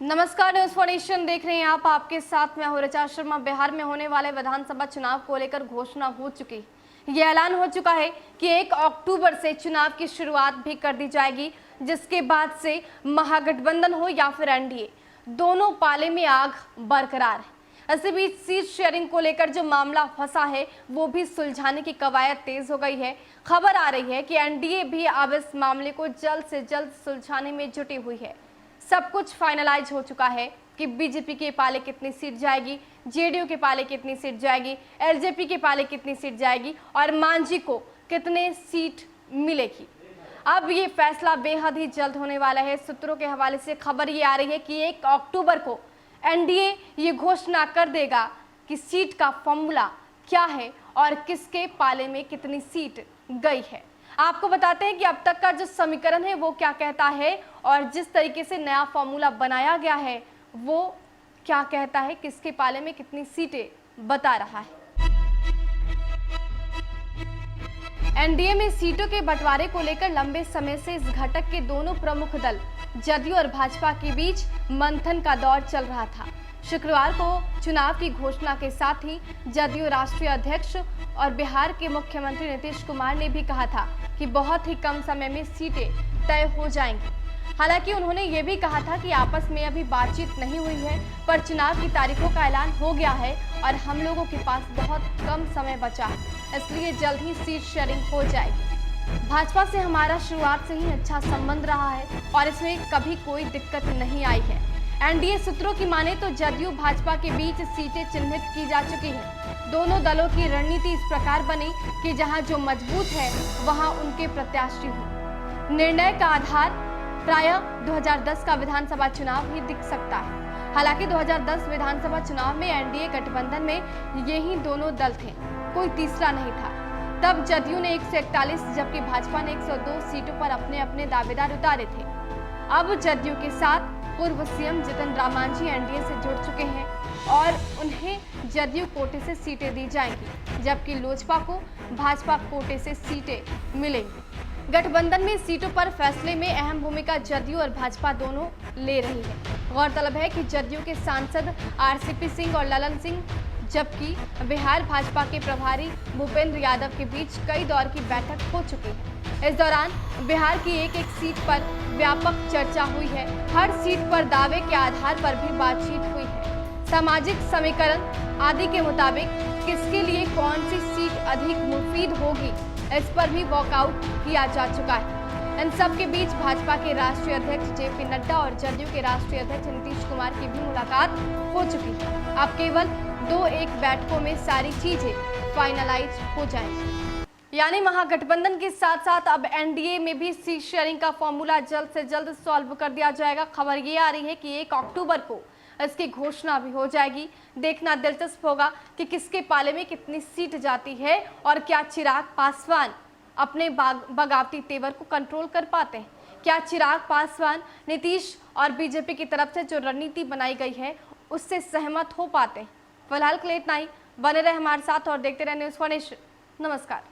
नमस्कार, news for nation देख रहे हैं आप। आपके साथ मैं हूं ऋचा शर्मा। बिहार में होने वाले विधानसभा चुनाव को लेकर घोषणा हो चुकी। ये ऐलान हो चुका है कि 1 अक्टूबर से चुनाव की शुरुआत भी कर दी जाएगी, जिसके बाद से महागठबंधन हो या फिर एनडीए, दोनों पाले में आग बरकरार है। इसी बीच सीट शेयरिंग को लेकर जो मामला फंसा है वो भी सुलझाने की कवायद तेज हो गई है। खबर आ रही है कि एनडीए भी अब इस मामले को जल्द से जल्द सुलझाने में जुटी हुई है। सब कुछ फाइनलाइज हो चुका है कि बीजेपी के पाले कितनी सीट जाएगी, जेडीयू के पाले कितनी सीट जाएगी, एलजेपी के पाले कितनी सीट जाएगी और मांझी को कितने सीट मिलेगी। अब ये फैसला बेहद ही जल्द होने वाला है। सूत्रों के हवाले से खबर ये आ रही है कि 1 अक्टूबर को एनडीए ये घोषणा कर देगा कि सीट का फॉर्मूला क्या है और किसके पाले में कितनी सीट गई है। आपको बताते हैं कि अब तक का जो समीकरण है वो क्या कहता है और जिस तरीके से नया फॉर्मूला बनाया गया है वो क्या कहता है, किसके पाले में कितनी सीटें बता रहा है। एनडीए में सीटों के बंटवारे को लेकर लंबे समय से इस घटक के दोनों प्रमुख दल जदयू और भाजपा के बीच मंथन का दौर चल रहा था। शुक्रवार को चुनाव की घोषणा के साथ ही जदयू राष्ट्रीय अध्यक्ष और बिहार के मुख्यमंत्री नीतीश कुमार ने भी कहा था कि बहुत ही कम समय में सीटें तय हो जाएंगी। हालांकि उन्होंने ये भी कहा था कि आपस में अभी बातचीत नहीं हुई है, पर चुनाव की तारीखों का ऐलान हो गया है और हम लोगों के पास बहुत कम समय बचा है, इसलिए जल्द ही सीट शेयरिंग हो जाएगी। भाजपा से हमारा शुरुआत से ही अच्छा संबंध रहा है और इसमें कभी कोई दिक्कत नहीं आई है। एनडीए सूत्रों की माने तो जदयू भाजपा के बीच सीटें चिन्हित की जा चुकी हैं। दोनों दलों की रणनीति इस प्रकार बनी कि जहां जो मजबूत है वहां उनके प्रत्याशी हो। निर्णय का आधार प्रायः 2010 का विधानसभा चुनाव ही दिख सकता है। हालांकि 2010 विधानसभा चुनाव में एनडीए गठबंधन में यही दोनों दल थे, कोई तीसरा नहीं था। तब जदयू ने 141 जबकि भाजपा ने 102 सीटों पर अपने अपने दावेदार उतारे थे। अब जदयू के साथ पूर्व सीएम जीतन राम मांझी एनडीए से जुड़ चुके हैं और उन्हें जदयू कोटे से सीटें दी जाएंगी, जबकि लोजपा को भाजपा कोटे से सीटें मिलेंगी। गठबंधन में सीटों पर फैसले में अहम भूमिका जदयू और भाजपा दोनों ले रही है। गौरतलब है कि जदयू के सांसद आरसीपी सिंह और ललन सिंह जबकि बिहार भाजपा के प्रभारी भूपेंद्र यादव के बीच कई दौर की बैठक हो चुकी है। इस दौरान बिहार की एक एक सीट पर व्यापक चर्चा हुई है। हर सीट पर दावे के आधार पर भी बातचीत हुई है। सामाजिक समीकरण आदि के मुताबिक किसके लिए कौन सी सीट अधिक मुफीद होगी, इस पर भी वॉकआउट किया जा चुका है। इन सब के बीच भाजपा के राष्ट्रीय अध्यक्ष जेपी नड्डा और जदयू के राष्ट्रीय अध्यक्ष नीतीश कुमार की भी मुलाकात हो चुकी है। अब केवल 2-1 बैठकों में सारी चीजें फाइनलाइज हो जाएंगी। यानी महागठबंधन के साथ साथ अब एनडीए में भी सीट शेयरिंग का फॉर्मूला जल्द से जल्द सॉल्व कर दिया जाएगा। खबर ये आ रही है कि 1 अक्टूबर को इसकी घोषणा भी हो जाएगी। देखना दिलचस्प होगा कि किसके पाले में कितनी सीट जाती है और क्या चिराग पासवान अपने बगावती तेवर को कंट्रोल कर पाते हैं। क्या चिराग पासवान नीतीश और बीजेपी की तरफ से जो रणनीति बनाई गई है उससे सहमत हो पाते हैं। फिलहाल के लिए इतना ही। बने रहे हमारे साथ और देखते रहे न्यूज फॉर नेशन। नमस्कार।